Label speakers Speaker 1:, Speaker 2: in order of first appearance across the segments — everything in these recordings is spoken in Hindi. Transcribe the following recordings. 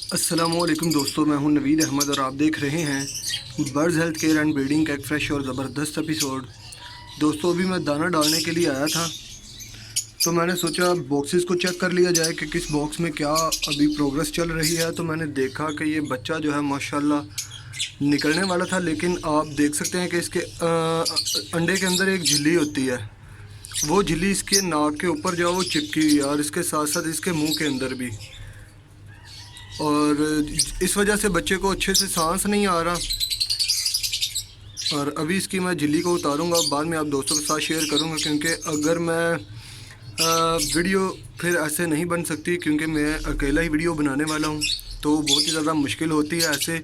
Speaker 1: अस्सलामुअलैकुम दोस्तों, मैं हूं नवीद अहमद और आप देख रहे हैं birds health care and breeding का एक फ्रेश और ज़बरदस्त एपिसोड। दोस्तों, अभी मैं दाना डालने के लिए आया था तो मैंने सोचा बॉक्सेस को चेक कर लिया जाए कि किस बॉक्स में क्या अभी प्रोग्रेस चल रही है। तो मैंने देखा कि ये बच्चा जो है माशाल्लाह निकलने वाला था, लेकिन आप देख सकते हैं कि इसके अंडे के अंदर एक झिल्ली होती है। वो झिल्ली इसके नाक के ऊपर जो है वो चिपकी हुई है और इसके साथ साथ इसके मुंह के अंदर भी। और इस वजह से बच्चे को अच्छे से सांस नहीं आ रहा। और अभी इसकी मैं झिल्ली को उतारूंगा, बाद में आप दोस्तों के साथ शेयर करूंगा, क्योंकि अगर मैं वीडियो फिर ऐसे नहीं बन सकती, क्योंकि मैं अकेला ही वीडियो बनाने वाला हूं, तो बहुत ही ज़्यादा मुश्किल होती है ऐसे।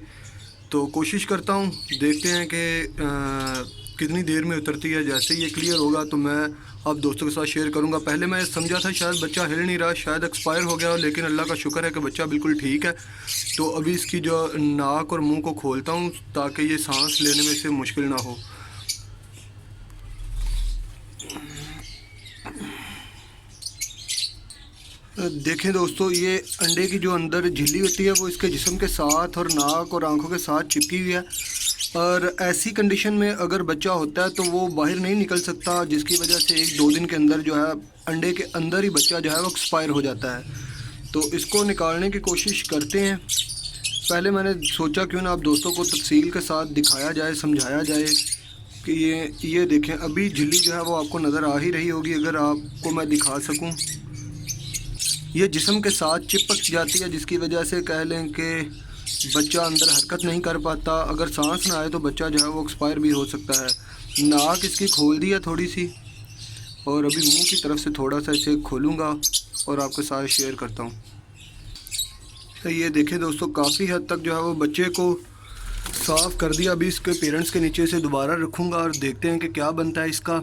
Speaker 1: तो कोशिश करता हूं, देखते हैं कि कितनी देर में उतरती है। जैसे ये क्लियर होगा तो मैं आप दोस्तों के साथ शेयर करूंगा। पहले मैं समझा था शायद बच्चा हिल नहीं रहा, शायद एक्सपायर हो गया, लेकिन अल्लाह का शुक्र है कि बच्चा बिल्कुल ठीक है। तो अभी इसकी जो नाक और मुंह को खोलता हूं ताकि ये सांस लेने में से मुश्किल ना हो। देखें दोस्तों, ये अंडे की जो अंदर झिल्ली होती है वो इसके जिस्म के साथ और नाक और आंखों के साथ चिपकी हुई है। और ऐसी कंडीशन में अगर बच्चा होता है तो वो बाहर नहीं निकल सकता, जिसकी वजह से 1-2 दिन के अंदर जो है अंडे के अंदर ही बच्चा जो है वो एक्सपायर हो जाता है। तो इसको निकालने की कोशिश करते हैं। पहले मैंने सोचा क्यों ना आप दोस्तों को तफसील के साथ दिखाया जाए, समझाया जाए कि ये देखें, अभी झिल्ली जो है वो आपको नज़र आ ही रही होगी। अगर आपको मैं दिखा सकूं, ये जिस्म के साथ चिपक जाती है, जिसकी वजह से कह लें कि बच्चा अंदर हरकत नहीं कर पाता। अगर सांस ना आए तो बच्चा जो है वो एक्सपायर भी हो सकता है। नाक इसकी खोल दी है थोड़ी सी, और अभी मुंह की तरफ से थोड़ा सा इसे खोलूँगा और आपके साथ शेयर करता हूँ। तो ये देखें दोस्तों, काफ़ी हद तक जो है वो बच्चे को साफ़ कर दिया। अभी इसके पेरेंट्स के नीचे से दोबारा रखूँगा और देखते हैं कि क्या बनता है इसका।